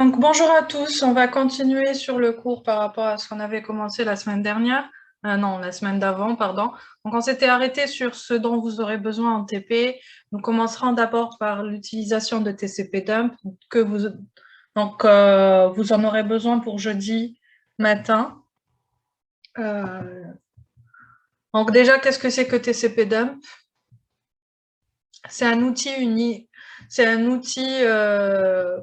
Donc, bonjour à tous, on va continuer sur le cours par rapport à ce qu'on avait commencé la semaine dernière. Non, la semaine d'avant, pardon. Donc, on s'était arrêté sur ce dont vous aurez besoin en TP. Nous commencerons d'abord par l'utilisation de TCP-Dump vous en aurez besoin pour jeudi matin. Donc, déjà, qu'est-ce que c'est que TCP-Dump? C'est un outil uni. C'est un outil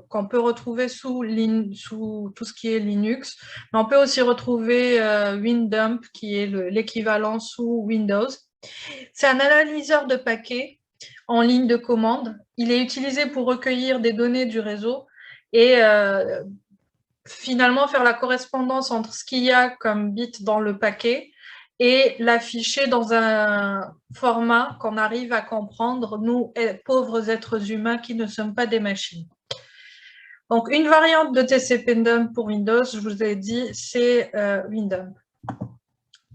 qu'on peut retrouver sous tout ce qui est Linux. Mais on peut aussi retrouver WinDump, qui est l'équivalent sous Windows. C'est un analyseur de paquets en ligne de commande. Il est utilisé pour recueillir des données du réseau et finalement faire la correspondance entre ce qu'il y a comme bit dans le paquet et l'afficher dans un format qu'on arrive à comprendre, nous, pauvres êtres humains qui ne sommes pas des machines. Donc, une variante de TCP-Dump pour Windows, je vous ai dit, c'est WinDump.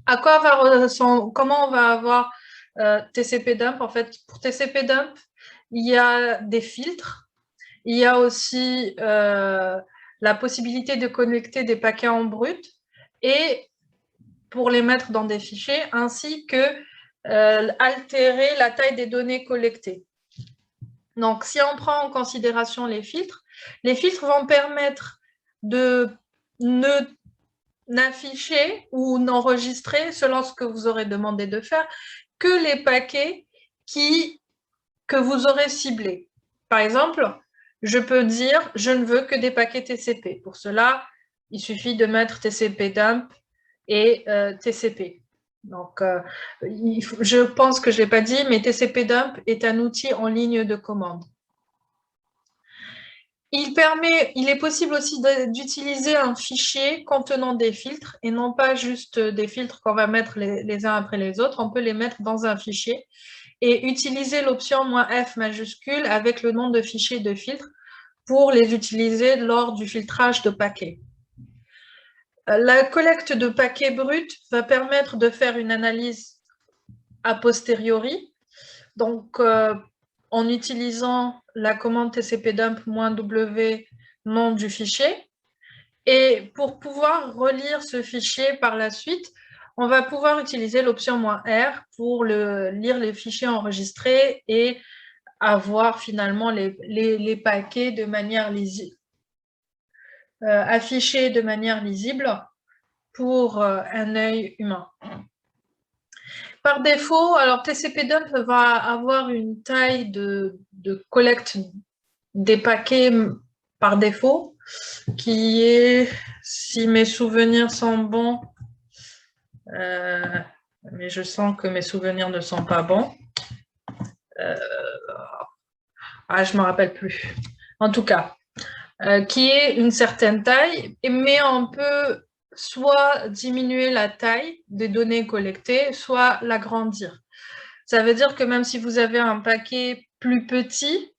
Comment on va avoir TCP-Dump? En fait, pour TCP-Dump, il y a des filtres. Il y a aussi la possibilité de connecter des paquets en brut et pour les mettre dans des fichiers, ainsi que altérer la taille des données collectées. Donc, si on prend en considération les filtres vont permettre de n'afficher ou n'enregistrer, selon ce que vous aurez demandé de faire, que les paquets que vous aurez ciblés. Par exemple, je peux dire, je ne veux que des paquets TCP. Pour cela, il suffit de mettre TCP-Dump et TCP. Donc, je pense que je ne l'ai pas dit, mais TCP-Dump est un outil en ligne de commande. Il est possible aussi d'utiliser un fichier contenant des filtres et non pas juste des filtres qu'on va mettre les uns après les autres. On peut les mettre dans un fichier et utiliser l'option "-f" majuscule avec le nom de fichier de filtre pour les utiliser lors du filtrage de paquets. La collecte de paquets bruts va permettre de faire une analyse a posteriori, donc en utilisant la commande tcpdump-w nom du fichier. Et pour pouvoir relire ce fichier par la suite, on va pouvoir utiliser l'option "-r pour lire les fichiers enregistrés et avoir finalement les paquets de manière lisible, affichés de manière lisible pour un œil humain. Par défaut, alors TCP-Dump va avoir une taille de collecte des paquets par défaut qui est, si mes souvenirs sont bons, mais je sens que mes souvenirs ne sont pas bons. Je ne me rappelle plus. En tout cas, qui est une certaine taille, mais on peut soit diminuer la taille des données collectées, soit l'agrandir. Ça veut dire que même si vous avez un paquet plus petit,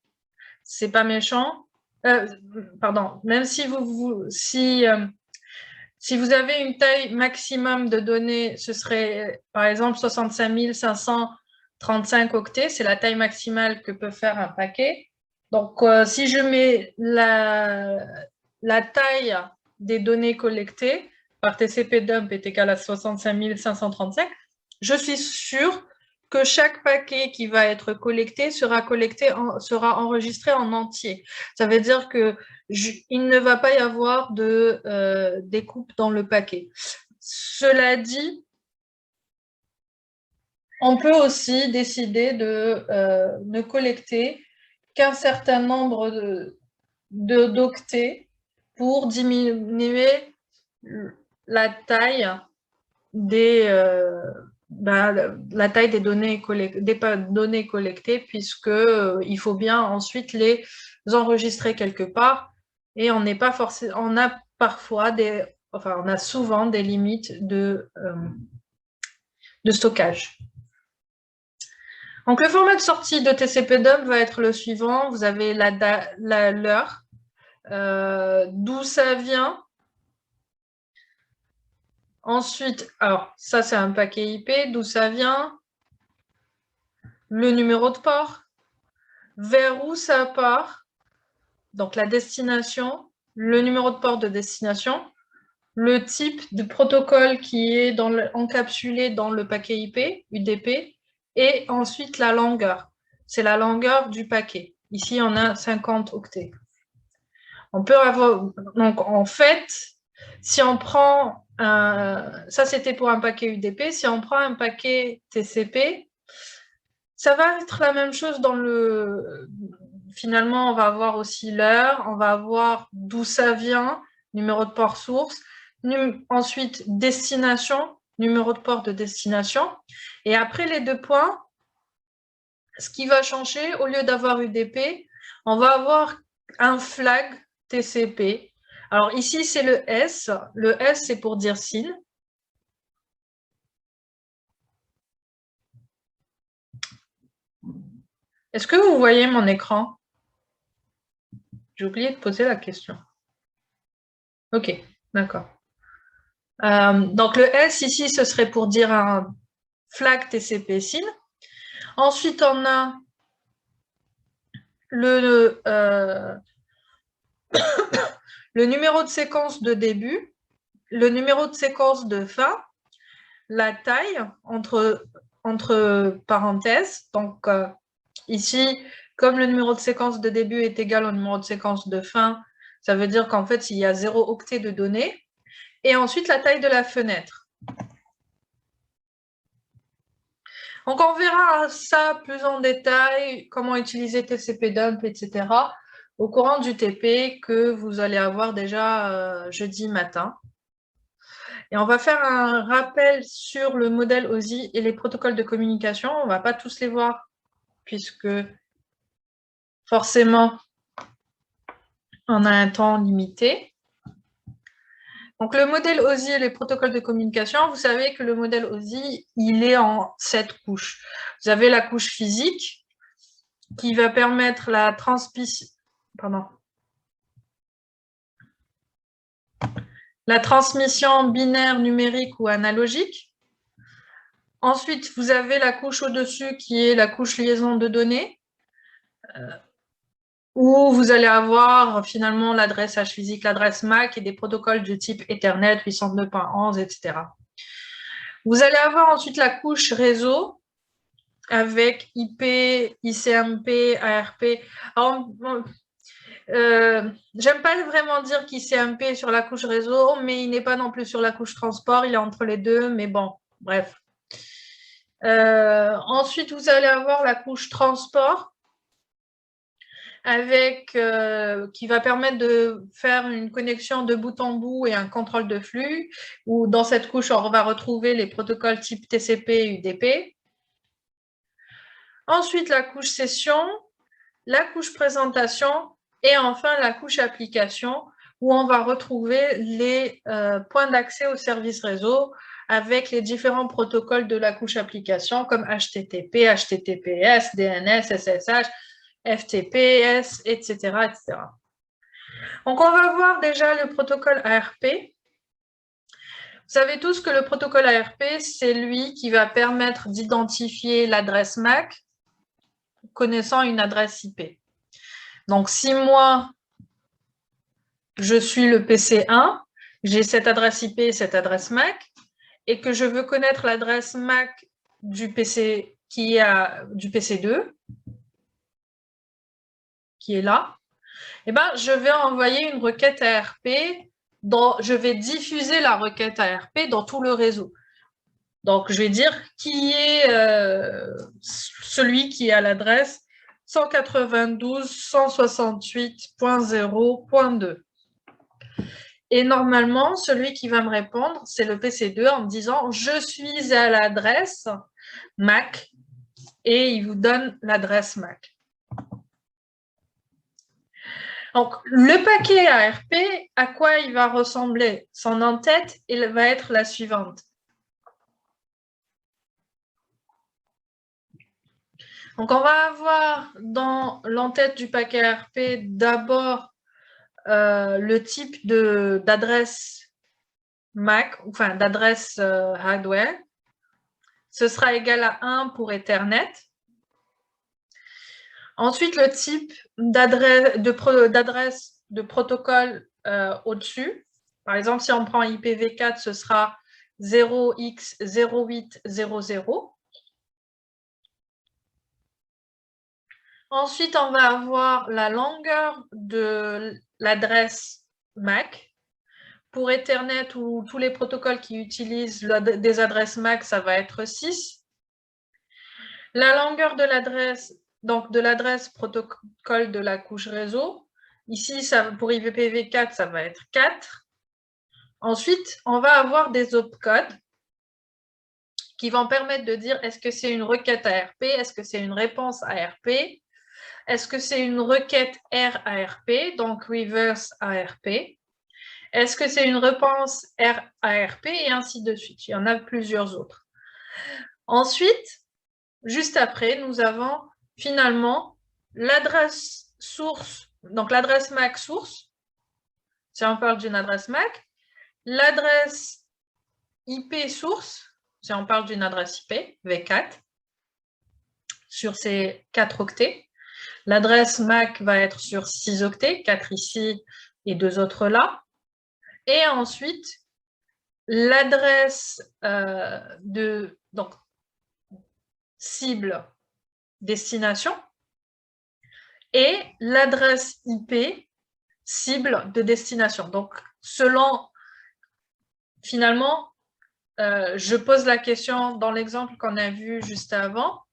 c'est pas méchant. Pardon, même si si vous avez une taille maximum de données, ce serait par exemple 65 535 octets, c'est la taille maximale que peut faire un paquet. Donc, si je mets la taille des données collectées par TCP-Dump est égale à 65 535, je suis sûre que chaque paquet qui va être collecté sera enregistré en entier. Ça veut dire que il ne va pas y avoir de découpe dans le paquet. Cela dit, on peut aussi décider de ne collecter qu'un certain nombre d'octets pour diminuer la taille la taille des données collectées, puisque il faut bien ensuite les enregistrer quelque part et on n'est pas forcément, on a parfois on a souvent des limites de stockage. Donc le format de sortie de TCP-Dump va être le suivant. Vous avez l'heure, d'où ça vient. Ensuite, alors ça c'est un paquet IP, d'où ça vient, le numéro de port, vers où ça part, donc la destination, le numéro de port de destination, le type de protocole qui est encapsulé dans le paquet IP, UDP, et ensuite la longueur. C'est la longueur du paquet. Ici, on a 50 octets. On peut avoir, donc en fait, si on prend, ça c'était pour un paquet UDP, si on prend un paquet TCP, ça va être la même chose dans le, finalement, on va avoir aussi l'heure, on va avoir d'où ça vient, numéro de port source, ensuite destination, numéro de port de destination, et après les deux points, ce qui va changer, au lieu d'avoir UDP, on va avoir un flag TCP. Alors ici, c'est le S. Le S, c'est pour dire SYN. Est-ce que vous voyez mon écran? J'ai oublié de poser la question. Ok, d'accord. Donc le S ici, ce serait pour dire un flag TCP SYN. Ensuite, on a le numéro de séquence de début, le numéro de séquence de fin, la taille entre parenthèses. Donc ici, comme le numéro de séquence de début est égal au numéro de séquence de fin, ça veut dire qu'en fait, il y a 0 octet de données. Et ensuite, la taille de la fenêtre. Donc, on verra ça plus en détail, comment utiliser TCP-dump, etc., au courant du TP que vous allez avoir déjà jeudi matin. Et on va faire un rappel sur le modèle OSI et les protocoles de communication. On ne va pas tous les voir, puisque forcément, on a un temps limité. Donc, le modèle OSI et les protocoles de communication, vous savez que le modèle OSI, il est en 7 couches. Vous avez la couche physique, qui va permettre la transmission, la transmission binaire, numérique ou analogique. Ensuite, vous avez la couche au-dessus qui est la couche liaison de données, où vous allez avoir finalement l'adresse H physique, l'adresse MAC et des protocoles du type Ethernet 802.11, etc. Vous allez avoir ensuite la couche réseau avec IP, ICMP, ARP. Alors, j'aime pas vraiment dire qu'ICMP est sur la couche réseau, mais il n'est pas non plus sur la couche transport, il est entre les deux, mais bon, bref. Ensuite, vous allez avoir la couche transport avec qui va permettre de faire une connexion de bout en bout et un contrôle de flux, où dans cette couche, on va retrouver les protocoles type TCP et UDP. Ensuite, la couche session, la couche présentation et enfin la couche application, où on va retrouver les points d'accès au service réseau avec les différents protocoles de la couche application comme HTTP, HTTPS, DNS, SSH, FTPS, etc., etc. Donc, on va voir déjà le protocole ARP. Vous savez tous que le protocole ARP, c'est lui qui va permettre d'identifier l'adresse MAC connaissant une adresse IP. Donc, si moi, je suis le PC1, j'ai cette adresse IP, cette adresse MAC, et que je veux connaître l'adresse MAC du PC du PC2, qui est là, eh ben, je vais envoyer une requête ARP, je vais diffuser la requête ARP dans tout le réseau. Donc, je vais dire qui est celui qui a l'adresse 192.168.0.2. Et normalement, celui qui va me répondre, c'est le PC2 en me disant « Je suis à l'adresse MAC » et il vous donne l'adresse MAC. Donc, le paquet ARP, à quoi il va ressembler? Son en-tête, il va être la suivante. Donc, on va avoir dans l'en-tête du paquet ARP d'abord le type d'adresse MAC, enfin d'adresse hardware. Ce sera égal à 1 pour Ethernet. Ensuite, le type d'adresse de protocole au-dessus. Par exemple, si on prend IPv4, ce sera 0x0800. Ensuite, on va avoir la longueur de l'adresse MAC. Pour Ethernet ou tous les protocoles qui utilisent des adresses MAC, ça va être 6. La longueur de l'adresse, donc de l'adresse protocole de la couche réseau, ici, pour IPv4, ça va être 4. Ensuite, on va avoir des opcodes qui vont permettre de dire est-ce que c'est une requête ARP, est-ce que c'est une réponse ARP, est-ce que c'est une requête RARP, donc reverse ARP, est-ce que c'est une réponse RARP, et ainsi de suite. Il y en a plusieurs autres. Ensuite, juste après, nous avons finalement l'adresse source, donc l'adresse MAC source, si on parle d'une adresse MAC, l'adresse IP source, si on parle d'une adresse IP, V4, sur ces 4 octets. L'adresse MAC va être sur 6 octets, 4 ici et 2 autres là. Et ensuite, l'adresse donc, cible destination et l'adresse IP cible de destination. Donc, selon, finalement, je pose la question dans l'exemple qu'on a vu juste avant,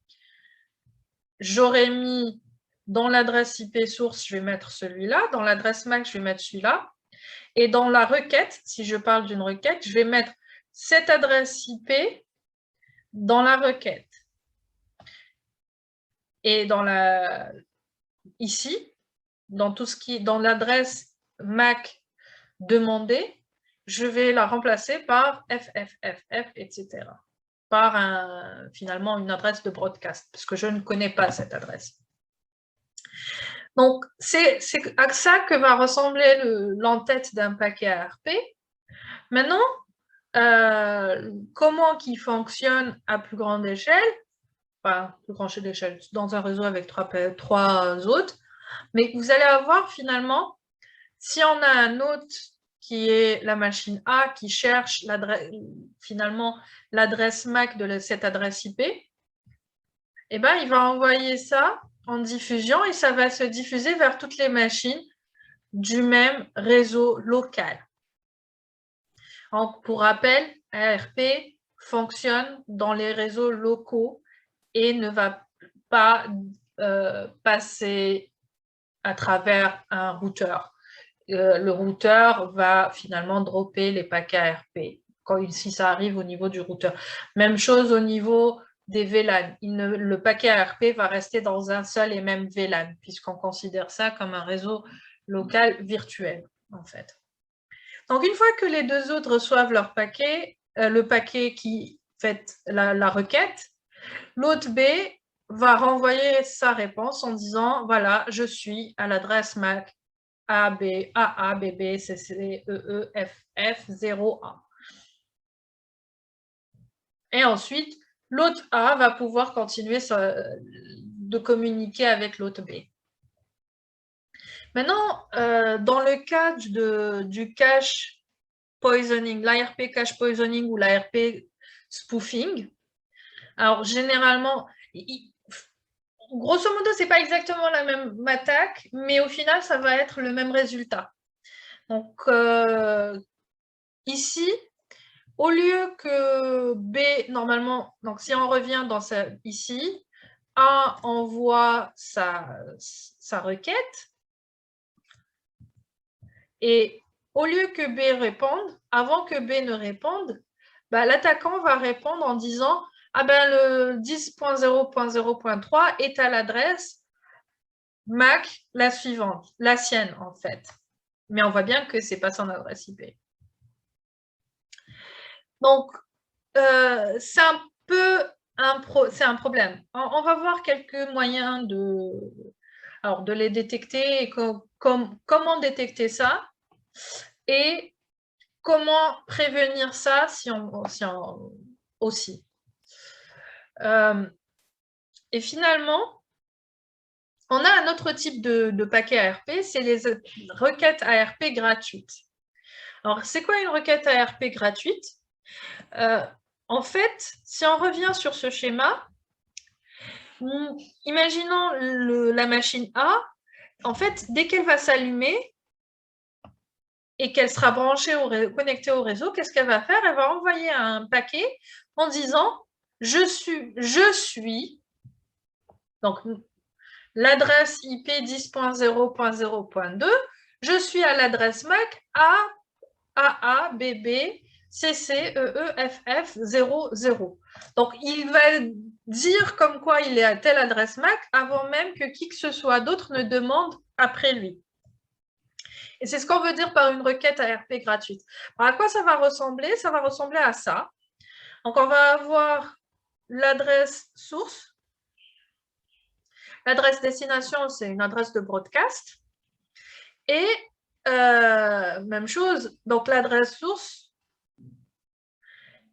j'aurais mis dans l'adresse IP source, je vais mettre celui-là, dans l'adresse MAC, je vais mettre celui-là, et dans la requête, si je parle d'une requête, je vais mettre cette adresse IP dans la requête. Et ici, dans l'adresse MAC demandée, je vais la remplacer par FFFF, etc. Par finalement une adresse de broadcast, parce que je ne connais pas cette adresse. Donc, c'est à ça que va ressembler l'entête d'un paquet ARP. Maintenant, comment il fonctionne à plus grande échelle, enfin, plus grande échelle, dans un réseau avec trois autres, mais vous allez avoir finalement, si on a un hôte qui est la machine A, qui cherche finalement l'adresse MAC de cette adresse IP, eh ben, il va envoyer ça en diffusion et ça va se diffuser vers toutes les machines du même réseau local. Donc, pour rappel, ARP fonctionne dans les réseaux locaux et ne va pas passer à travers un routeur. Le routeur va finalement dropper les paquets ARP si ça arrive au niveau du routeur. Même chose au niveau des VLAN. Le paquet ARP va rester dans un seul et même VLAN, puisqu'on considère ça comme un réseau local virtuel, en fait. Donc, une fois que les deux autres reçoivent leur paquet, le paquet qui fait la requête, l'hôte B va renvoyer sa réponse en disant, voilà, je suis à l'adresse MAC AABBCCEEFF0A. Et ensuite, l'hôte A va pouvoir continuer de communiquer avec l'hôte B. Maintenant, dans le cas du cache poisoning, l'ARP cache poisoning ou l'ARP spoofing, alors généralement, grosso modo, ce n'est pas exactement la même attaque, mais au final, ça va être le même résultat. Donc, ici, au lieu que B, normalement, donc si on revient ici, A envoie sa requête, et au lieu que B réponde, avant que B ne réponde, bah, l'attaquant va répondre en disant « Ah ben, le 10.0.0.3 est à l'adresse MAC, la suivante, la sienne en fait. » Mais on voit bien que ce n'est pas son adresse IP. Donc, c'est un peu c'est un problème. On va voir quelques moyens de les détecter et comment détecter ça et comment prévenir ça aussi. Et finalement, On a un autre type de paquet ARP, c'est les requêtes ARP gratuites. Alors, c'est quoi une requête ARP gratuite? En fait, si on revient sur ce schéma, imaginons la machine A, en fait, dès qu'elle va s'allumer et qu'elle sera branchée connectée au réseau, qu'est-ce qu'elle va faire? Elle va envoyer un paquet en disant « je suis », donc l'adresse IP 10.0.0.2, je suis à l'adresse MAC AABB CCEEFF00. Donc, il va dire comme quoi il est à telle adresse MAC avant même que qui que ce soit d'autre ne demande après lui. Et c'est ce qu'on veut dire par une requête ARP gratuite. Alors, à quoi ça va ressembler? Ça va ressembler à ça. Donc, on va avoir l'adresse source. L'adresse destination, c'est une adresse de broadcast. Et même chose, donc l'adresse source,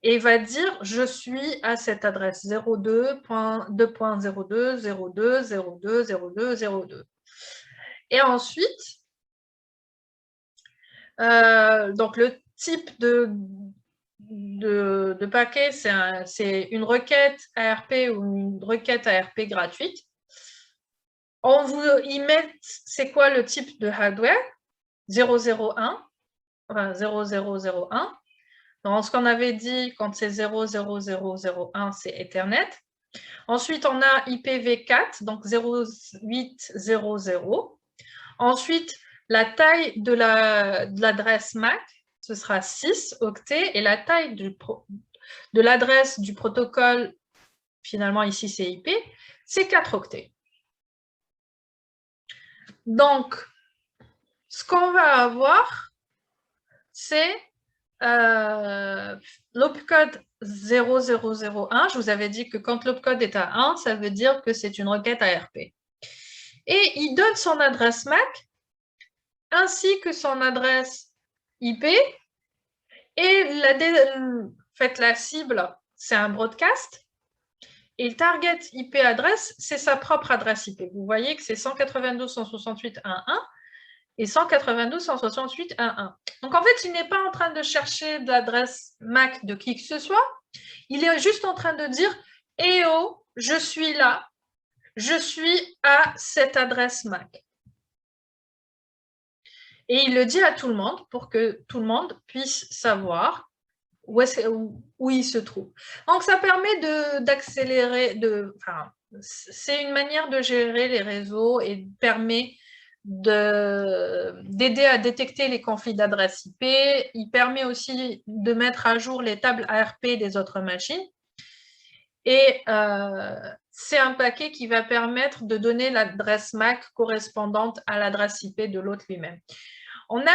et va dire je suis à cette adresse 02.2.02.02.02.02.02. Et ensuite, donc le type de paquet, c'est une requête ARP ou une requête ARP gratuite. On vous y met, c'est quoi le type de hardware? 001, enfin 0001. Donc, ce qu'on avait dit, quand c'est 00001, c'est Ethernet. Ensuite, on a IPv4, donc 0800. Ensuite, la taille de l'adresse MAC, ce sera 6 octets, et la taille de l'adresse du protocole, finalement ici c'est IP, c'est 4 octets. Donc, ce qu'on va avoir, c'est l'opcode 0001, je vous avais dit que quand l'opcode est à 1, ça veut dire que c'est une requête ARP. Et il donne son adresse MAC ainsi que son adresse IP. Et la cible, c'est un broadcast. Et le target IP adresse, c'est sa propre adresse IP. Vous voyez que c'est 192.168.1.1 et 192.168.1.1. Donc, en fait, il n'est pas en train de chercher de l'adresse MAC de qui que ce soit. Il est juste en train de dire « Eh oh, je suis là, je suis à cette adresse MAC ». Et il le dit à tout le monde pour que tout le monde puisse savoir où il se trouve. Donc, ça permet d'accélérer, c'est une manière de gérer les réseaux et permet d'aider à détecter les conflits d'adresse IP. Il permet aussi de mettre à jour les tables ARP des autres machines. Et c'est un paquet qui va permettre de donner l'adresse MAC correspondante à l'adresse IP de l'autre lui-même. On a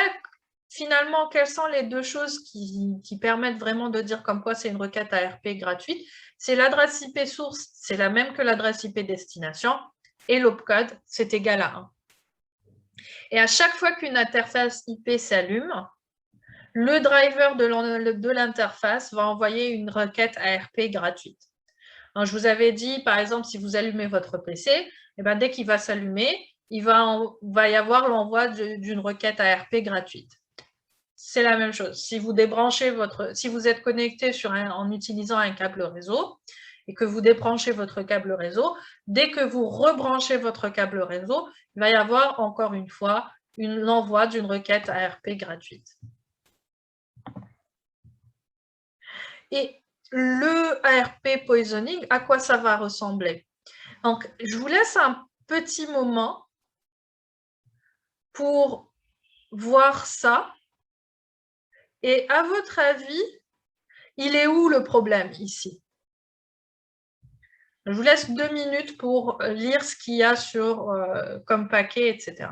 finalement, quelles sont les deux choses qui permettent vraiment de dire comme quoi c'est une requête ARP gratuite? C'est l'adresse IP source, c'est la même que l'adresse IP destination, et l'opcode, c'est égal à 1. Et à chaque fois qu'une interface IP s'allume, le driver de l'interface va envoyer une requête ARP gratuite. Alors, je vous avais dit, par exemple, si vous allumez votre PC, eh ben, dès qu'il va s'allumer, il va y avoir l'envoi d'une requête ARP gratuite. C'est la même chose. Si vous si vous êtes connecté en utilisant un câble réseau et que vous débranchez votre câble réseau, dès que vous rebranchez votre câble réseau, il va y avoir encore une fois l'envoi d'une requête ARP gratuite. Et le ARP poisoning, à quoi ça va ressembler? Donc, je vous laisse un petit moment pour voir ça. Et à votre avis, il est où le problème ici? Je vous laisse 2 minutes pour lire ce qu'il y a comme paquet, etc.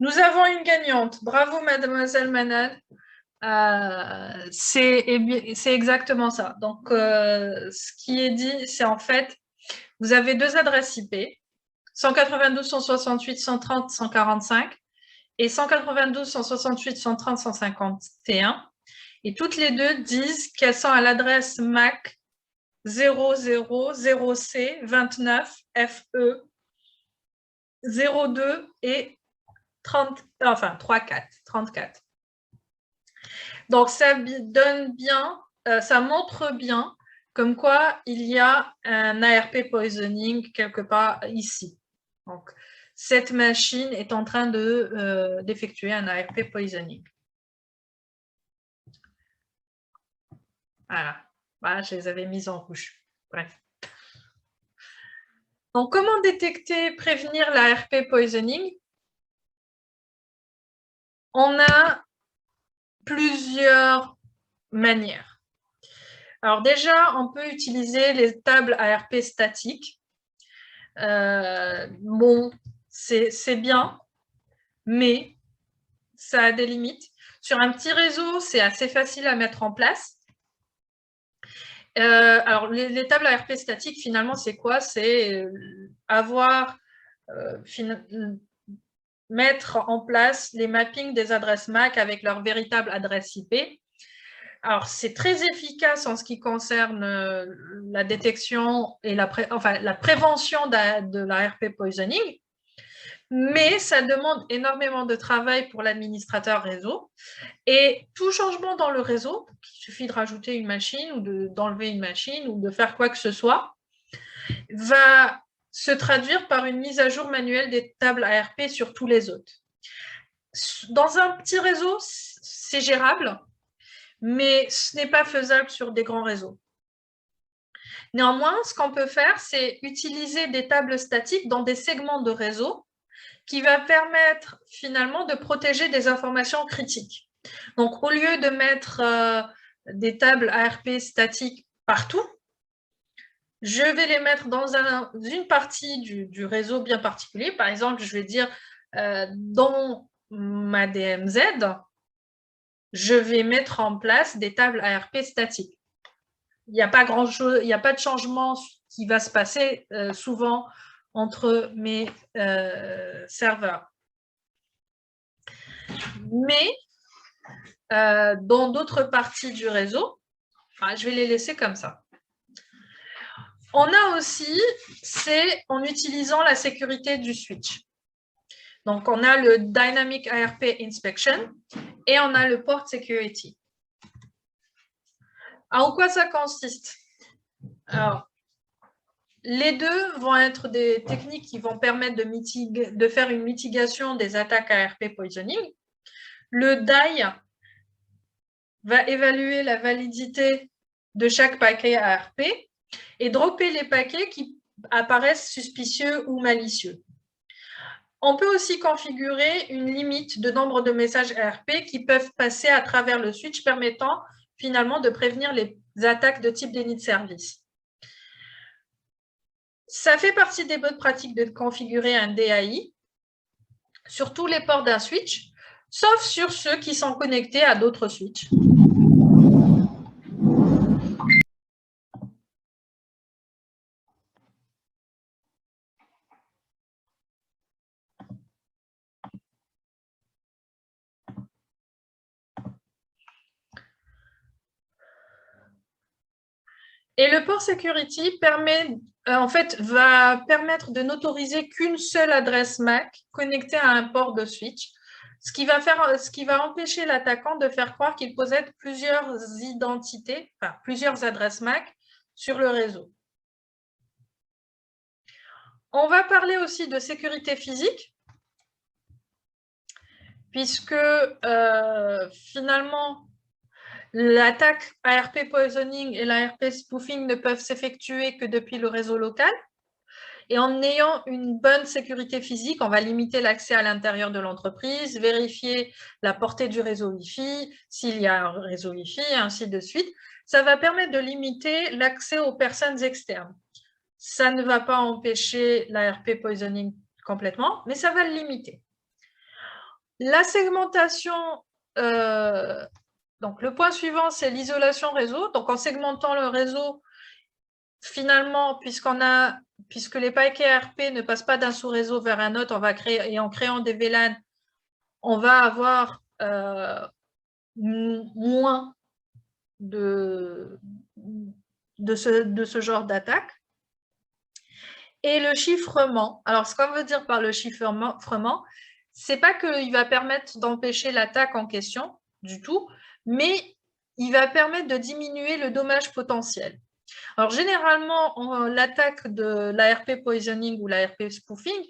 Nous avons une gagnante. Bravo, mademoiselle Manal. C'est exactement ça. Donc, ce qui est dit, c'est en fait, vous avez deux adresses IP, 192, 168, 130, 145 et 192, 168, 130, 151. Et toutes les deux disent qu'elles sont à l'adresse MAC 000C29FE 02 et 30, enfin 34. Donc, ça donne bien, ça montre bien comme quoi il y a un ARP poisoning quelque part ici. Donc, cette machine est en train d'effectuer un ARP poisoning. Voilà, je les avais mises en rouge. Bref. Donc, comment détecter, prévenir l'ARP poisoning? On a plusieurs manières. Alors déjà, on peut utiliser les tables ARP statiques. Bon, c'est bien, mais ça a des limites. Sur un petit réseau, c'est assez facile à mettre en place. Alors, les tables ARP statiques, finalement, c'est quoi? C'est mettre en place les mappings des adresses MAC avec leur véritable adresse IP. Alors, c'est très efficace en ce qui concerne la détection et la prévention de l'ARP poisoning, mais ça demande énormément de travail pour l'administrateur réseau. Et tout changement dans le réseau, il suffit de rajouter une machine ou d'enlever une machine ou de faire quoi que ce soit, va se traduire par une mise à jour manuelle des tables ARP sur tous les autres. Dans un petit réseau, c'est gérable, mais ce n'est pas faisable sur des grands réseaux. Néanmoins, ce qu'on peut faire, c'est utiliser des tables statiques dans des segments de réseau qui va permettre finalement de protéger des informations critiques. Donc, au lieu de mettre des tables ARP statiques partout, je vais les mettre dans une partie du réseau bien particulier. Par exemple, je vais dire dans ma DMZ, je vais mettre en place des tables ARP statiques. Il n'y a pas grand-chose, il n'y a pas de changement qui va se passer souvent entre mes serveurs. Mais dans d'autres parties du réseau, je vais les laisser comme ça. On a aussi, c'est en utilisant la sécurité du switch. Donc, on a le Dynamic ARP Inspection et on a le Port Security. Alors, en quoi ça consiste? Alors, les deux vont être des techniques qui vont permettre de faire une mitigation des attaques ARP poisoning. Le DAI va évaluer la validité de chaque paquet ARP et dropper les paquets qui apparaissent suspicieux ou malicieux. On peut aussi configurer une limite de nombre de messages ARP qui peuvent passer à travers le switch, permettant finalement de prévenir les attaques de type déni de service. Ça fait partie des bonnes pratiques de configurer un DAI sur tous les ports d'un switch, sauf sur ceux qui sont connectés à d'autres switches. Et le port security va permettre de n'autoriser qu'une seule adresse MAC connectée à un port de switch, ce qui va empêcher l'attaquant de faire croire qu'il possède plusieurs identités, enfin plusieurs adresses MAC sur le réseau. On va parler aussi de sécurité physique, puisque finalement, l'attaque ARP poisoning et l'ARP spoofing ne peuvent s'effectuer que depuis le réseau local. Et en ayant une bonne sécurité physique, on va limiter l'accès à l'intérieur de l'entreprise, vérifier la portée du réseau Wi-Fi, s'il y a un réseau Wi-Fi, et ainsi de suite. Ça va permettre de limiter l'accès aux personnes externes. Ça ne va pas empêcher l'ARP poisoning complètement, mais ça va le limiter. La segmentation, donc le point suivant, c'est l'isolation réseau. Donc en segmentant le réseau, finalement, puisque les paquets ARP ne passent pas d'un sous-réseau vers un autre, et en créant des VLAN, on va avoir moins de ce genre d'attaque. Et le chiffrement, alors ce qu'on veut dire par le chiffrement, c'est pas qu'il va permettre d'empêcher l'attaque en question du tout, mais il va permettre de diminuer le dommage potentiel. Alors généralement, l'attaque de l'ARP poisoning ou l'ARP spoofing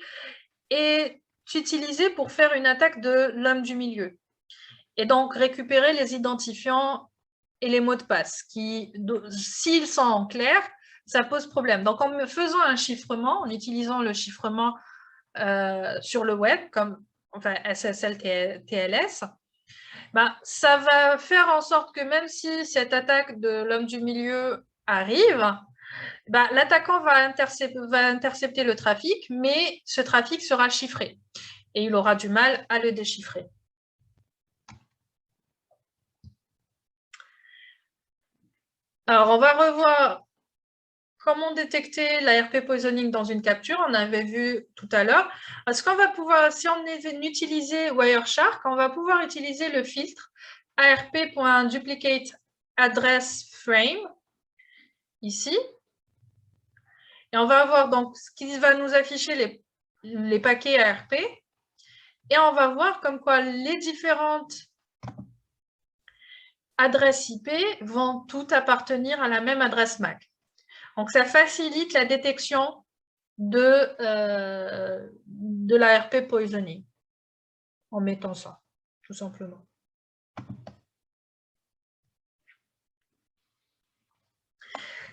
est utilisée pour faire une attaque de l'homme du milieu et donc récupérer les identifiants et les mots de passe qui, s'ils sont en clair, ça pose problème. Donc, en faisant un chiffrement, en utilisant le chiffrement sur le web, comme enfin, SSL, TLS, bah, ça va faire en sorte que même si cette attaque de l'homme du milieu arrive, bah, l'attaquant va intercepter le trafic, mais ce trafic sera chiffré et il aura du mal à le déchiffrer. Alors, on va revoir comment détecter l'ARP poisoning dans une capture. On avait vu tout à l'heure. Est-ce qu'on va pouvoir, si on utilise Wireshark, on va pouvoir utiliser le filtre ARP.duplicate address frame, ici. Et on va avoir donc ce qui va nous afficher les paquets ARP. Et on va voir comme quoi les différentes adresses IP vont toutes appartenir à la même adresse MAC. Donc, ça facilite la détection de l'ARP poisoning en mettant ça, tout simplement.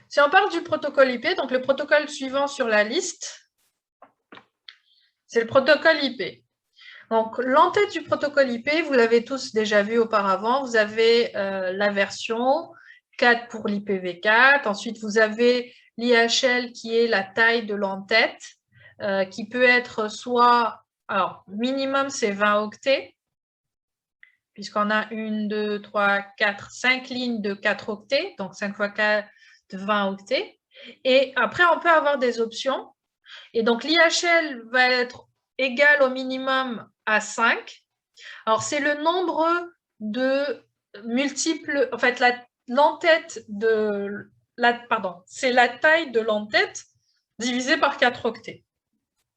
Si on parle du protocole IP, donc le protocole suivant sur la liste, c'est le protocole IP. Donc, l'entête du protocole IP, vous l'avez tous déjà vu auparavant, vous avez la version 4 pour l'IPv4, ensuite vous avez l'IHL qui est la taille de l'entête, qui peut être soit, alors minimum c'est 20 octets, puisqu'on a 1, 2, 3, 4, 5 lignes de 4 octets, donc 5 x 4, 20 octets. Et après, on peut avoir des options. Et donc, l'IHL va être égal au minimum à 5. Alors, c'est le nombre de multiples, en fait, l'entête de, pardon, c'est la taille de l'entête divisée par 4 octets.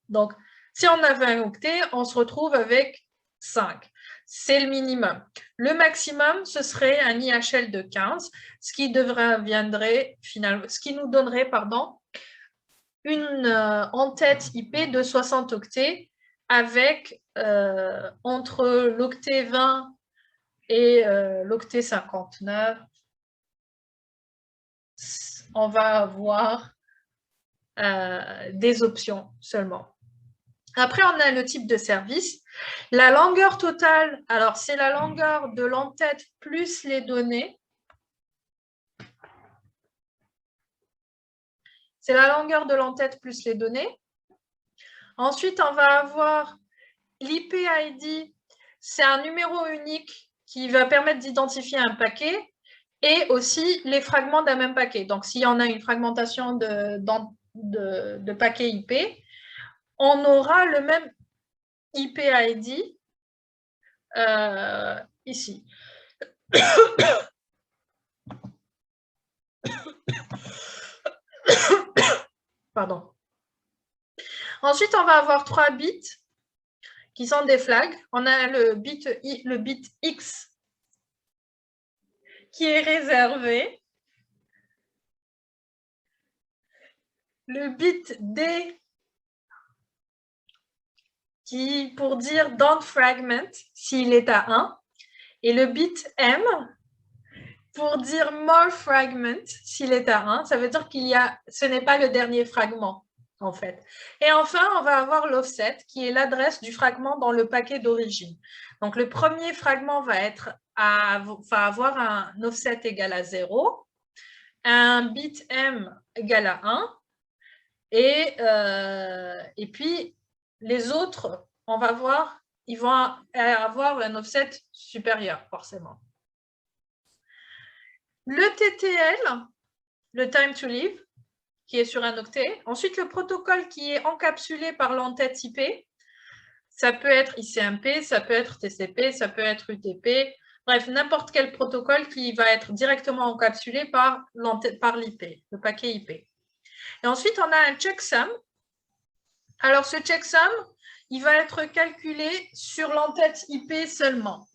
Donc, si on a 20 octets, on se retrouve avec 5. C'est le minimum. Le maximum, ce serait un IHL de 15, ce qui nous donnerait une entête IP de 60 octets avec entre l'octet 20 et l'octet 59. On va avoir des options seulement. Après, on a le type de service. La longueur totale, alors c'est la longueur de l'entête plus les données. C'est la longueur de l'entête plus les données. Ensuite, on va avoir l'IP-ID. C'est un numéro unique qui va permettre d'identifier un paquet et aussi les fragments d'un même paquet. Donc, s'il y en a une fragmentation de paquets IP, on aura le même IP-ID ici. Pardon. Ensuite, on va avoir 3 bits qui sont des flags. On a le bit X qui est réservé, le bit D qui pour dire don't fragment s'il est à 1, et le bit M pour dire more fragment s'il est à 1. Ça veut dire ce n'est pas le dernier fragment, en fait. Et enfin, on va avoir l'offset, qui est l'adresse du fragment dans le paquet d'origine. Donc, le premier fragment va avoir un offset égal à 0, un bit M égal à 1, et puis les autres, on va voir ils vont avoir un offset supérieur, forcément. Le TTL, le time to live, qui est sur un octet. Ensuite, le protocole qui est encapsulé par l'entête IP. Ça peut être ICMP, ça peut être TCP, ça peut être UTP. Bref, n'importe quel protocole qui va être directement encapsulé par l'IP, le paquet IP. Et ensuite, on a un checksum. Alors, ce checksum, il va être calculé sur l'entête IP seulement.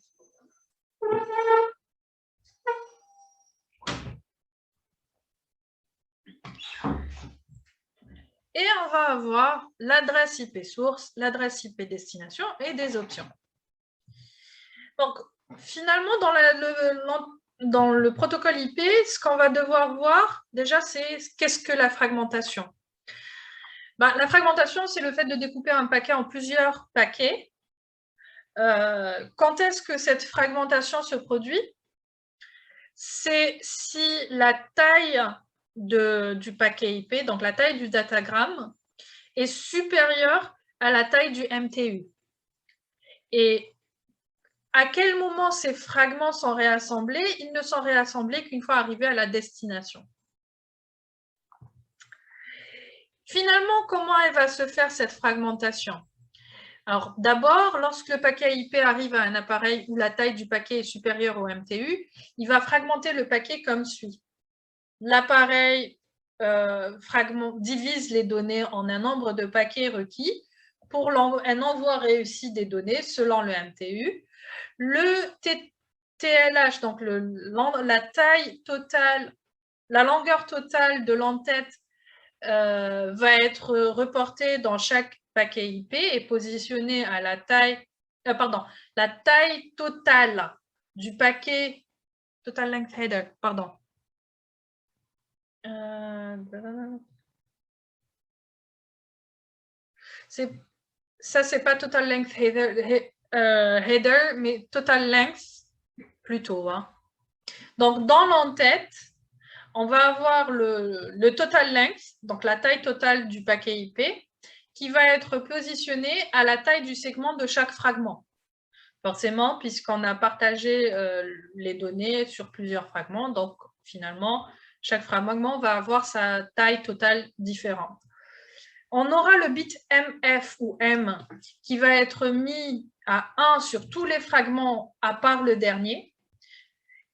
Et on va avoir l'adresse IP source, l'adresse IP destination et des options. Donc, finalement, dans le protocole IP, ce qu'on va devoir voir, déjà, c'est qu'est-ce que la fragmentation? La fragmentation, c'est le fait de découper un paquet en plusieurs paquets. Quand est-ce que cette fragmentation se produit? C'est si la taille du paquet IP, donc la taille du datagramme, est supérieure à la taille du MTU. Et à quel moment ces fragments sont réassemblés? Ils ne sont réassemblés qu'une fois arrivés à la destination. Finalement, comment elle va se faire cette fragmentation? Alors, d'abord, lorsque le paquet IP arrive à un appareil où la taille du paquet est supérieure au MTU, il va fragmenter le paquet comme suit. L'appareil divise les données en un nombre de paquets requis pour un envoi réussi des données selon le MTU. Le TLH, donc la taille totale, la longueur totale de l'entête va être reportée dans chaque paquet IP et positionnée à la taille, la taille totale du paquet, total length header, pardon. Ça, c'est pas total length header, mais total length plutôt. Hein. Donc, dans l'entête, on va avoir le total length, donc la taille totale du paquet IP, qui va être positionné à la taille du segment de chaque fragment. Forcément, puisqu'on a partagé les données sur plusieurs fragments, donc finalement, chaque fragment va avoir sa taille totale différente. On aura le bit MF ou M qui va être mis à 1 sur tous les fragments à part le dernier.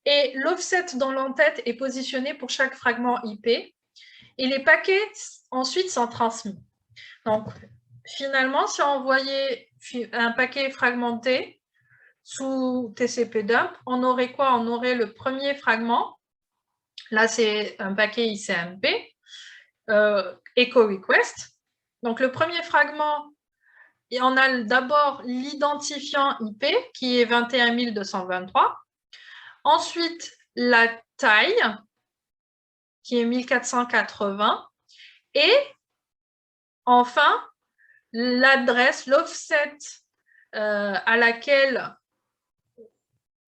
Et l'offset dans l'entête est positionné pour chaque fragment IP. Et les paquets, ensuite, sont transmis. Donc, finalement, si on voyait un paquet fragmenté sous TCP dump, on aurait quoi? On aurait le premier fragment. Là, c'est un paquet ICMP, echo request. Donc, le premier fragment, et on a d'abord l'identifiant IP qui est 21223. Ensuite, la taille qui est 1480. Et enfin, l'adresse, l'offset à laquelle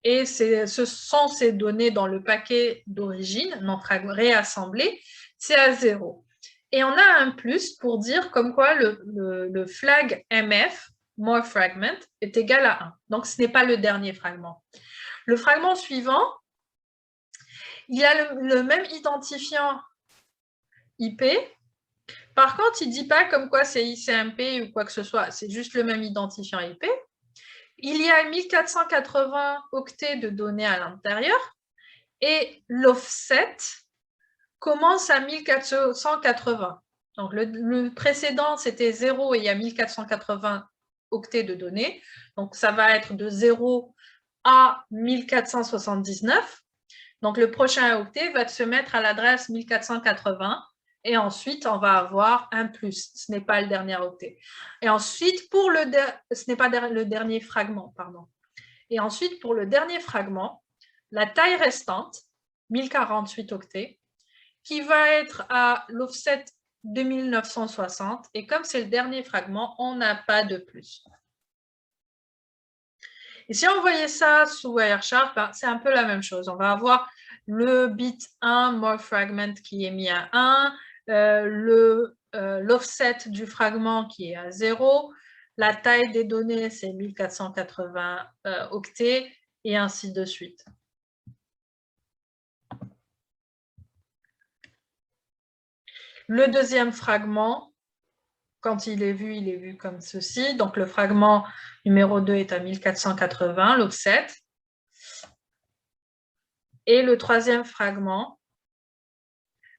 ce sont ces données dans le paquet d'origine, non réassemblées, c'est à 0. Et on a un plus pour dire comme quoi le flag MF, more fragment, est égal à 1. Donc, ce n'est pas le dernier fragment. Le fragment suivant, il a le même identifiant IP. Par contre, il ne dit pas comme quoi c'est ICMP ou quoi que ce soit. C'est juste le même identifiant IP. Il y a 1480 octets de données à l'intérieur. Et l'offset commence à 1480. Donc, le précédent, c'était 0 et il y a 1480 octets de données. Donc, ça va être de 0 à 1479. Donc, le prochain octet va se mettre à l'adresse 1480 et ensuite, on va avoir un plus. Ce n'est pas le dernier octet. Et ensuite, ce n'est pas le dernier fragment, pardon. Et ensuite, pour le dernier fragment, la taille restante, 1048 octets, qui va être à l'offset 2960. Et comme c'est le dernier fragment, on n'a pas de plus. Et si on voyait ça sous Wireshark, c'est un peu la même chose. On va avoir le bit 1 more fragment qui est mis à 1, l'offset du fragment qui est à 0, La taille des données, c'est 1480 octets, et ainsi de suite. Le deuxième fragment, quand il est vu comme ceci. Donc, le fragment numéro 2 est à 1480, l'offset. Et le troisième fragment,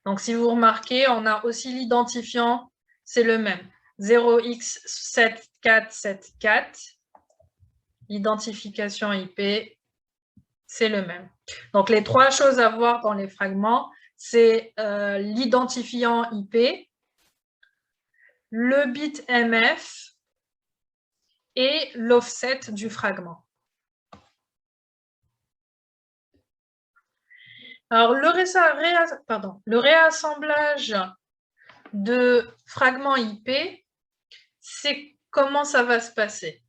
donc si vous remarquez, on a aussi l'identifiant, c'est le même, 0x7474. L'identification IP, c'est le même. Donc, les trois choses à voir dans les fragments, c'est l'identifiant IP, le bit MF et l'offset du fragment. Alors, le réassemblage de fragments IP, c'est comment ça va se passer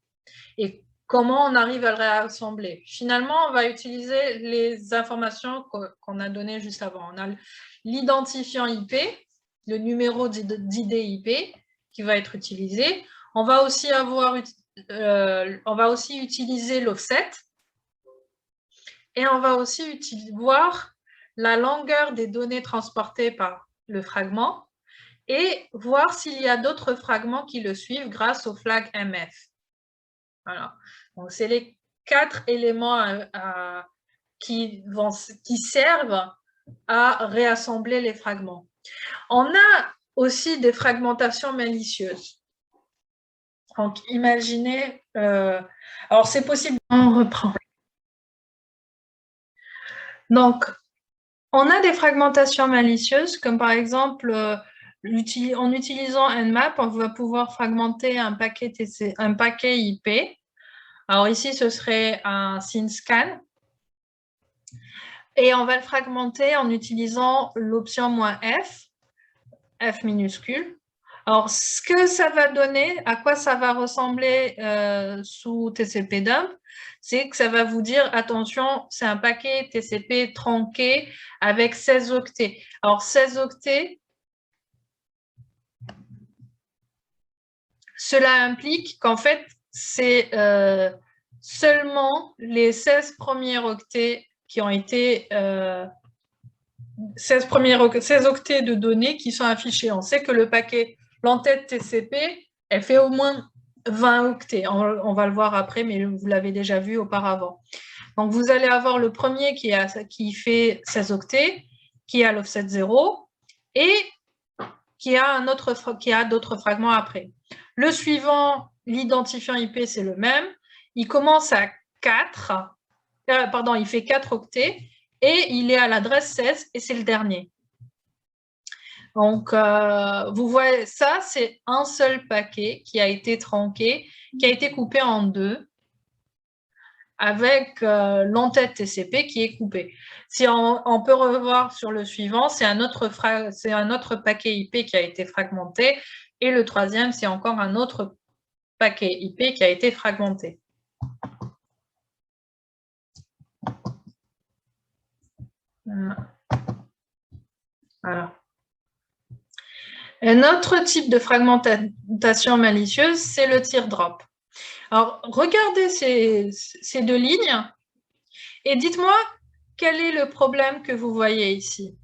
et comment on arrive à le réassembler. Finalement, on va utiliser les informations qu'on a données juste avant. On a l'identifiant IP, le numéro d'ID IP qui va être utilisé. On va aussi utiliser l'offset et on va aussi voir la longueur des données transportées par le fragment et voir s'il y a d'autres fragments qui le suivent grâce au flag MF. Voilà. Donc, c'est les 4 éléments qui servent à réassembler les fragments. On a aussi des fragmentations malicieuses. Donc, imaginez... alors, c'est possible... On reprend. Donc, on a des fragmentations malicieuses, comme par exemple, en utilisant Nmap, on va pouvoir fragmenter un paquet IP. Alors ici, ce serait un SYN-scan. Et on va le fragmenter en utilisant l'option "-f", F minuscule. Alors, ce que ça va donner, à quoi ça va ressembler sous TCP-dump, c'est que ça va vous dire, attention, c'est un paquet TCP tronqué avec 16 octets. Alors, 16 octets, cela implique qu'en fait, c'est seulement les 16 premiers octets qui ont été 16 octets de données qui sont affichés. On sait que le paquet, l'entête TCP, elle fait au moins 20 octets. On va le voir après, mais vous l'avez déjà vu auparavant. Donc, vous allez avoir le premier qui fait 16 octets, qui a l'offset 0 et qui a d'autres fragments après. Le suivant, l'identifiant IP, c'est le même. Il commence à 4, il fait 4 octets et il est à l'adresse 16 et c'est le dernier. Donc, vous voyez, ça, c'est un seul paquet qui a été tronqué, qui a été coupé en deux avec l'entête TCP qui est coupée. Si on peut revoir sur le suivant, c'est un autre paquet IP qui a été fragmenté et le troisième, c'est encore un autre paquet IP qui a été fragmenté. Voilà. Un autre type de fragmentation malicieuse, c'est le teardrop. Alors, regardez ces deux lignes et dites-moi quel est le problème que vous voyez ici.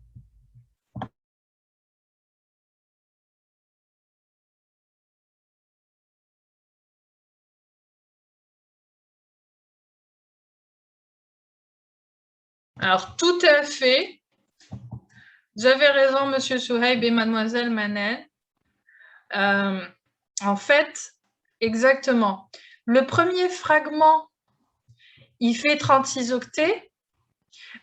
Alors, tout à fait. Vous avez raison, Monsieur Souhaib et Mademoiselle Manel. En fait, exactement. Le premier fragment, il fait 36 octets.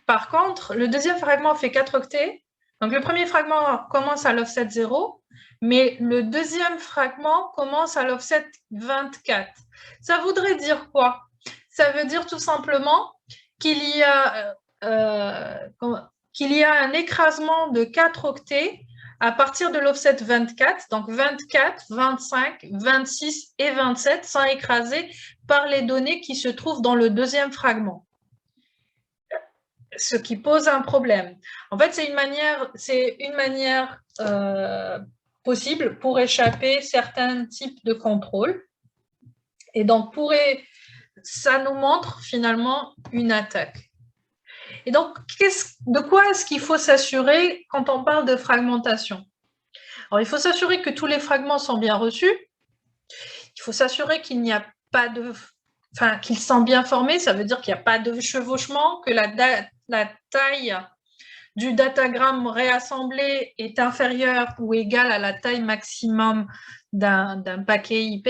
Par contre, le deuxième fragment fait 4 octets. Donc, le premier fragment commence à l'offset 0, mais le deuxième fragment commence à l'offset 24. Ça voudrait dire quoi? Ça veut dire tout simplement qu'il y a un écrasement de 4 octets à partir de l'offset 24, donc 24, 25, 26 et 27 sont écrasés par les données qui se trouvent dans le deuxième fragment. Ce qui pose un problème. En fait, c'est une manière possible pour échapper à certains types de contrôles. Et donc, ça nous montre finalement une attaque. Et donc, de quoi est-ce qu'il faut s'assurer quand on parle de fragmentation? Alors, il faut s'assurer que tous les fragments sont bien reçus. Il faut s'assurer qu'il n'y a pas qu'ils sont bien formés. Ça veut dire qu'il n'y a pas de chevauchement, que la taille du datagramme réassemblé est inférieure ou égale à la taille maximum d'un paquet IP.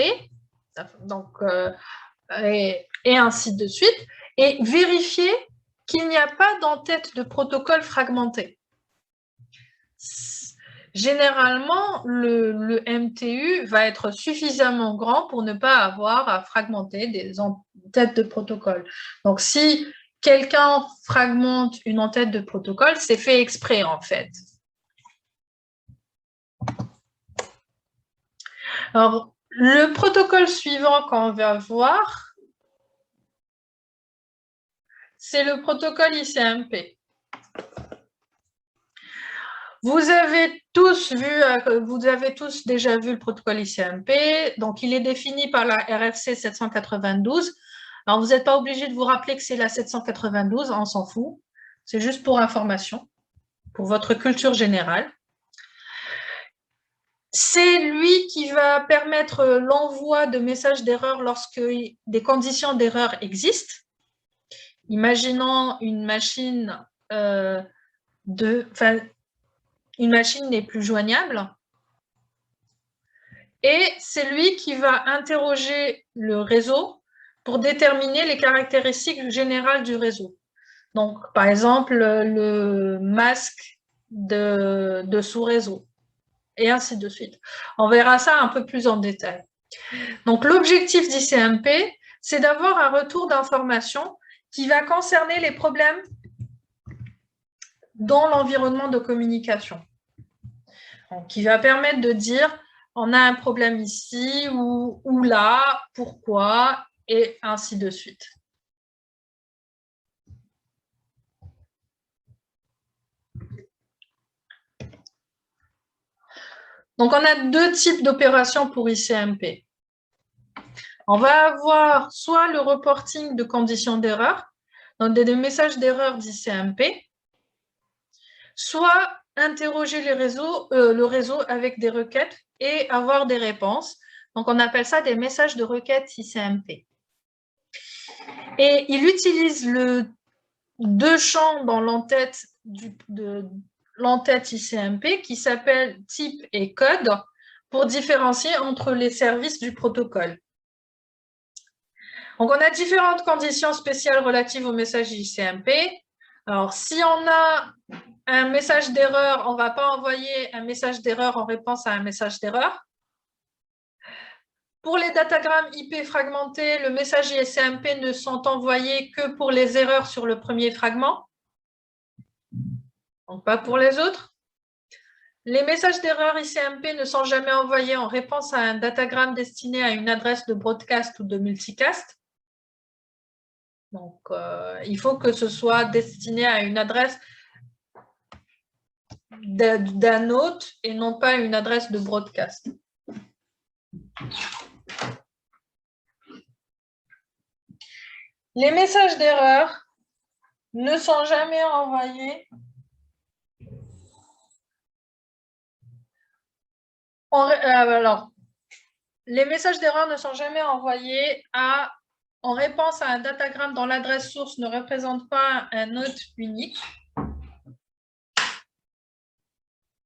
Donc, et ainsi de suite. Et vérifier qu'il n'y a pas d'entête de protocole fragmenté. Généralement, le MTU va être suffisamment grand pour ne pas avoir à fragmenter des entêtes de protocole. Donc, si quelqu'un fragmente une entête de protocole, c'est fait exprès, en fait. Alors, le protocole suivant qu'on va voir, c'est le protocole ICMP. Vous avez tous déjà vu le protocole ICMP. Donc, il est défini par la RFC 792. Alors, vous n'êtes pas obligé de vous rappeler que c'est la 792, on s'en fout. C'est juste pour information, pour votre culture générale. C'est lui qui va permettre l'envoi de messages d'erreur lorsque des conditions d'erreur existent. Imaginons une machine une machine n'est plus joignable. Et c'est lui qui va interroger le réseau pour déterminer les caractéristiques générales du réseau. Donc, par exemple, le masque de sous-réseau, et ainsi de suite. On verra ça un peu plus en détail. Donc, l'objectif d'ICMP, c'est d'avoir un retour d'information qui va concerner les problèmes dans l'environnement de communication. Donc, qui va permettre de dire, on a un problème ici ou là, pourquoi, et ainsi de suite. Donc, on a deux types d'opérations pour ICMP. On va avoir soit le reporting de conditions d'erreur, donc des messages d'erreur d'ICMP, soit interroger le réseau avec des requêtes et avoir des réponses. Donc, on appelle ça des messages de requête ICMP. Et il utilise deux champs dans l'entête ICMP qui s'appelle type et code pour différencier entre les services du protocole. Donc, on a différentes conditions spéciales relatives au message ICMP. Alors, si on a un message d'erreur, on ne va pas envoyer un message d'erreur en réponse à un message d'erreur. Pour les datagrammes IP fragmentés, le message ICMP ne sont envoyés que pour les erreurs sur le premier fragment. Donc, pas pour les autres. Les messages d'erreur ICMP ne sont jamais envoyés en réponse à un datagramme destiné à une adresse de broadcast ou de multicast. Donc, il faut que ce soit destiné à une adresse d'un hôte et non pas une adresse de broadcast. Les messages d'erreur ne sont jamais envoyés les messages d'erreur ne sont jamais envoyés en réponse à un datagramme dont l'adresse source ne représente pas un hôte unique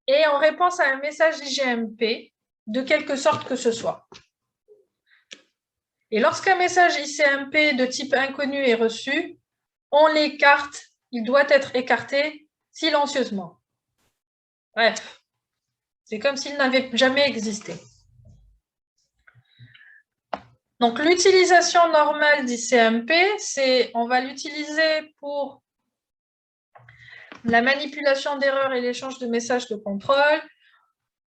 et en réponse à un message IGMP de quelque sorte que ce soit. Et lorsqu'un message ICMP de type inconnu est reçu, on l'écarte, il doit être écarté silencieusement. Bref, c'est comme s'il n'avait jamais existé. Donc, l'utilisation normale d'ICMP, on va l'utiliser pour la manipulation d'erreurs et l'échange de messages de contrôle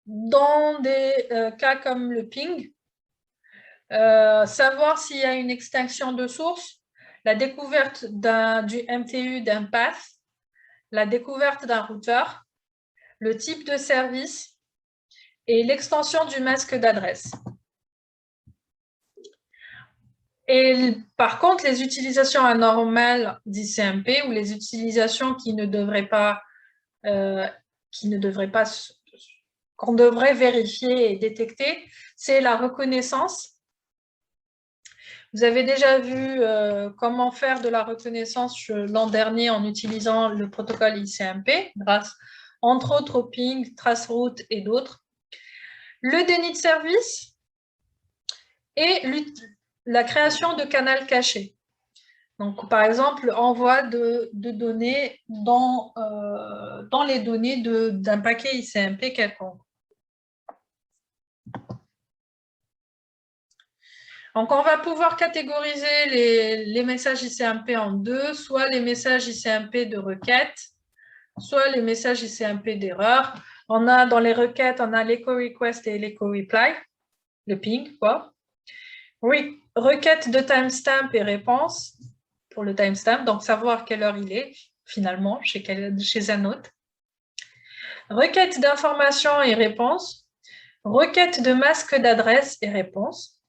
dans des cas comme le ping, savoir s'il y a une extinction de source, la découverte du MTU d'un path, la découverte d'un routeur, le type de service et l'extension du masque d'adresse. Et par contre, les utilisations anormales d'ICMP ou les utilisations qui ne devraient pas, qu'on devrait vérifier et détecter, c'est la reconnaissance. Vous avez déjà vu comment faire de la reconnaissance l'an dernier en utilisant le protocole ICMP, grâce entre autres au ping, traceroute et d'autres. Le déni de service et la création de canaux cachés. Donc, par exemple, envoi de données dans les données d'un paquet ICMP quelconque. Donc, on va pouvoir catégoriser les messages ICMP en deux, soit les messages ICMP de requête, soit les messages ICMP d'erreur. On a dans les requêtes, on a l'echo request et l'echo reply, le ping, quoi. Oui, requête de timestamp et réponse pour le timestamp, donc savoir quelle heure il est finalement chez un autre. Requête d'information et réponse, requête de masque d'adresse et réponse.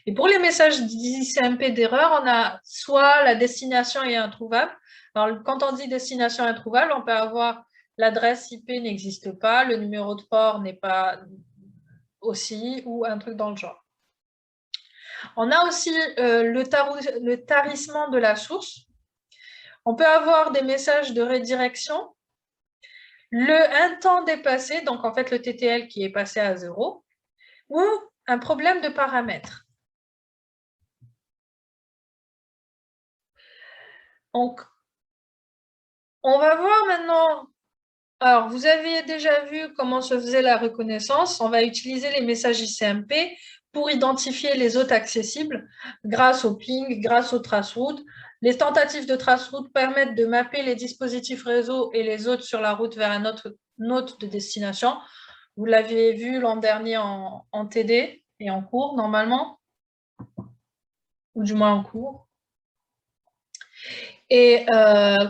Et pour les messages d'ICMP d'erreur, on a soit la destination est introuvable. Alors, quand on dit destination introuvable, on peut avoir l'adresse IP n'existe pas, le numéro de port n'est pas aussi, ou un truc dans le genre. On a aussi le tarissement de la source. On peut avoir des messages de redirection. Un temps dépassé, donc en fait le TTL qui est passé à 0, ou un problème de paramètres. Donc, on va voir maintenant. Alors, vous avez déjà vu comment se faisait la reconnaissance. On va utiliser les messages ICMP pour identifier les hôtes accessibles grâce au ping, grâce au traceroute. Les tentatives de traceroute permettent de mapper les dispositifs réseau et les hôtes sur la route vers un autre hôte de destination. Vous l'aviez vu l'an dernier en TD et en cours, normalement, ou du moins en cours. Et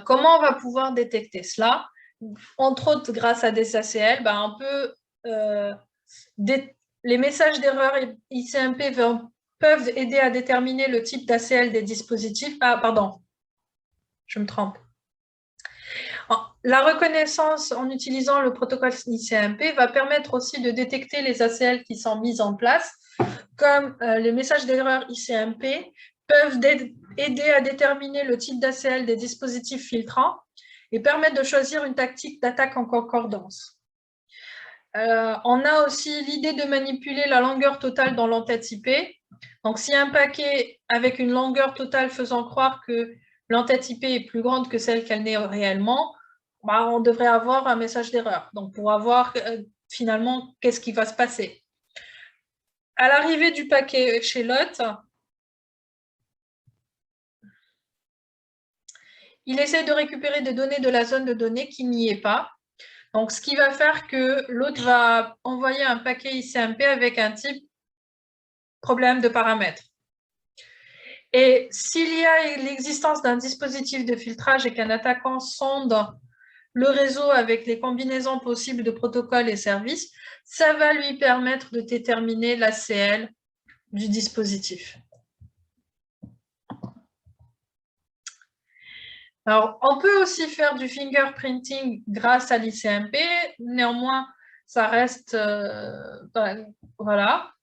comment on va pouvoir détecter cela? Entre autres, grâce à des ACL, les messages d'erreur ICMP peuvent aider à déterminer le type d'ACL des dispositifs. Ah, pardon, je me trompe. La reconnaissance en utilisant le protocole ICMP va permettre aussi de détecter les ACL qui sont mises en place, comme les messages d'erreur ICMP peuvent aider à déterminer le type d'ACL des dispositifs filtrants et permettre de choisir une tactique d'attaque en concordance. On a aussi l'idée de manipuler la longueur totale dans l'entête IP. Donc, si un paquet avec une longueur totale faisant croire que l'entête IP est plus grande que celle qu'elle n'est réellement, on devrait avoir un message d'erreur. Donc, pour avoir finalement qu'est-ce qui va se passer. À l'arrivée du paquet chez l'hôte, il essaie de récupérer des données de la zone de données qui n'y est pas. Donc, ce qui va faire que l'hôte va envoyer un paquet ICMP avec un type problème de paramètres. Et s'il y a l'existence d'un dispositif de filtrage et qu'un attaquant sonde le réseau avec les combinaisons possibles de protocoles et services, ça va lui permettre de déterminer l'ACL du dispositif. Alors, on peut aussi faire du fingerprinting grâce à l'ICMP, néanmoins, ça reste, voilà.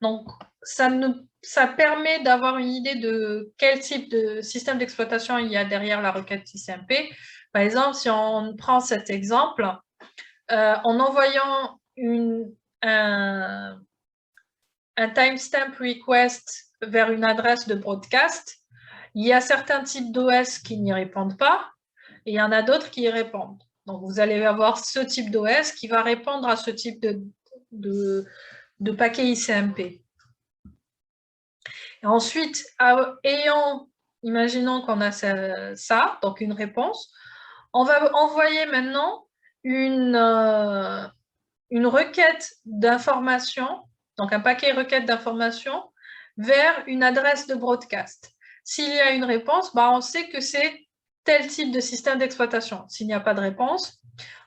Donc, ça permet d'avoir une idée de quel type de système d'exploitation il y a derrière la requête ICMP. Par exemple, si on prend cet exemple, en envoyant un timestamp request vers une adresse de broadcast, il y a certains types d'OS qui n'y répondent pas et il y en a d'autres qui y répondent. Donc, vous allez avoir ce type d'OS qui va répondre à ce type de paquet ICMP. Et ensuite, imaginons qu'on a ça, donc une réponse, on va envoyer maintenant une requête d'information, donc un paquet requête d'information, vers une adresse de broadcast. S'il y a une réponse, on sait que c'est tel type de système d'exploitation. S'il n'y a pas de réponse,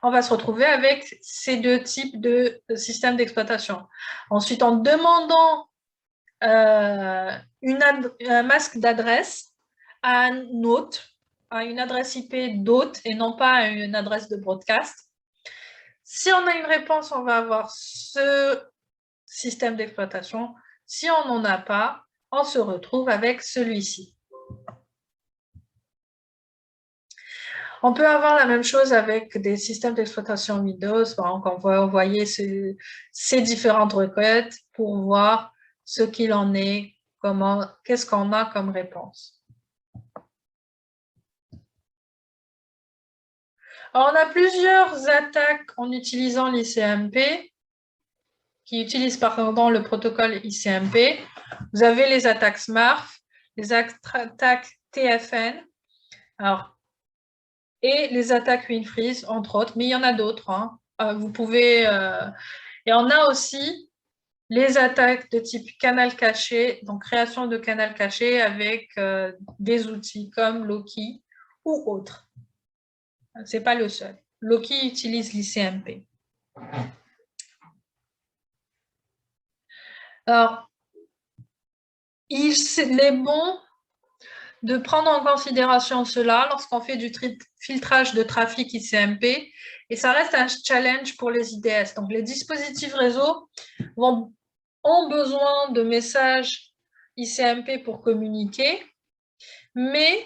on va se retrouver avec ces deux types de systèmes d'exploitation. Ensuite, en demandant un masque d'adresse à un hôte, à une adresse IP d'hôte et non pas à une adresse de broadcast. Si on a une réponse, on va avoir ce système d'exploitation. Si on n'en a pas, on se retrouve avec celui-ci. On peut avoir la même chose avec des systèmes d'exploitation Windows. Donc, on va envoyer ces différentes requêtes pour voir ce qu'il en est, qu'est-ce qu'on a comme réponse. Alors, on a plusieurs attaques en utilisant l'ICMP, qui utilisent pardon, le protocole ICMP. Vous avez les attaques SMARF, les attaques TFN, alors, et les attaques WinFreeze, entre autres, mais il y en a d'autres. Hein. Vous pouvez... et on a aussi les attaques de type canal caché, donc création de canal caché avec des outils comme Loki ou autres. Ce n'est pas le seul. Loki utilise l'ICMP. Alors, il est bon de prendre en considération cela lorsqu'on fait du filtrage de trafic ICMP, et ça reste un challenge pour les IDS. Donc, les dispositifs réseau ont besoin de messages ICMP pour communiquer, mais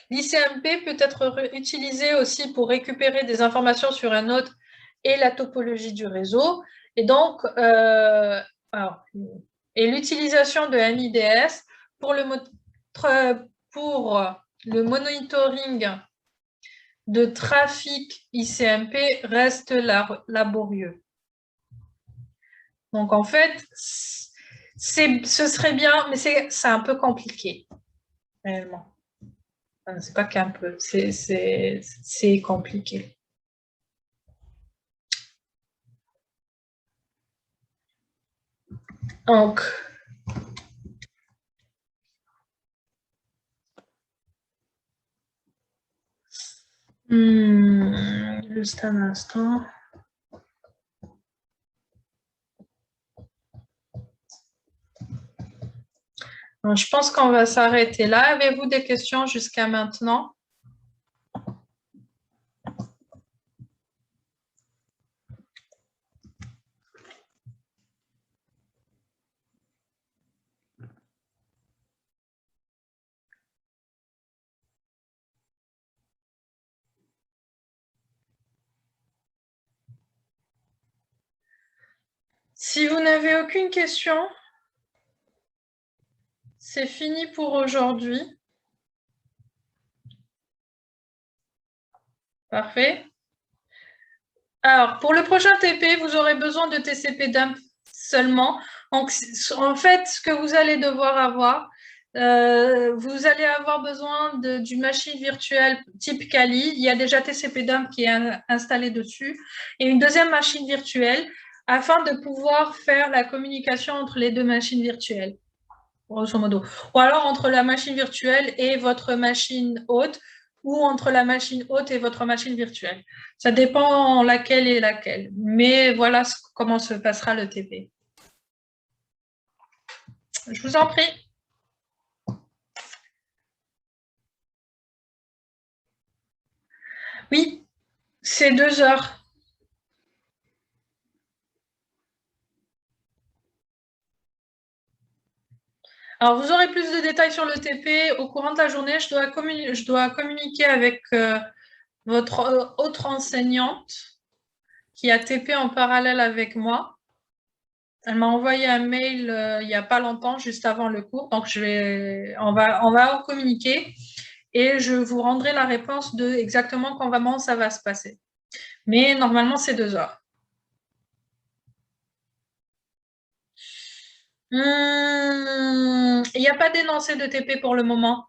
l'ICMP peut être utilisé aussi pour récupérer des informations sur un node et la topologie du réseau. Et donc, l'utilisation de MIDS pour le monitoring de trafic ICMP reste laborieux. Donc, en fait, ce serait bien, mais c'est un peu compliqué, réellement. C'est pas qu'un peu, c'est compliqué. Donc, juste un instant. Donc, je pense qu'on va s'arrêter là. Avez-vous des questions jusqu'à maintenant? Si vous n'avez aucune question, c'est fini pour aujourd'hui. Parfait. Alors, pour le prochain TP, vous aurez besoin de TCP dump seulement. Donc, en fait, ce que vous allez devoir avoir, vous allez avoir besoin d'une machine virtuelle type Kali. Il y a déjà TCP dump qui est installé dessus. Et une deuxième machine virtuelle afin de pouvoir faire la communication entre les deux machines virtuelles, grosso modo. Ou alors entre la machine virtuelle et votre machine hôte, ou entre la machine hôte et votre machine virtuelle. Ça dépend laquelle est laquelle. Mais voilà comment se passera le TP. Je vous en prie. Oui, c'est 2 heures. Alors, vous aurez plus de détails sur le TP au courant de la journée. Je dois communiquer avec votre autre enseignante qui a TP en parallèle avec moi. Elle m'a envoyé un mail il n'y a pas longtemps, juste avant le cours. Donc, on va en communiquer et je vous rendrai la réponse de exactement comment ça va se passer. Mais normalement, c'est 2 heures. Il n'y a pas d'énoncé de TP pour le moment.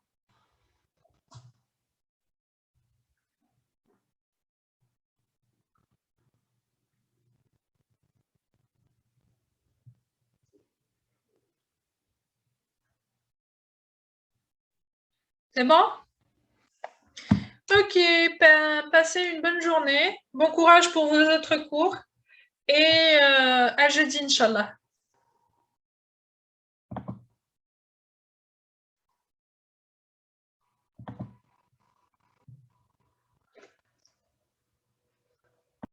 C'est bon? Ok, passez une bonne journée. Bon courage pour vos autres cours. Et à jeudi, Inch'Allah.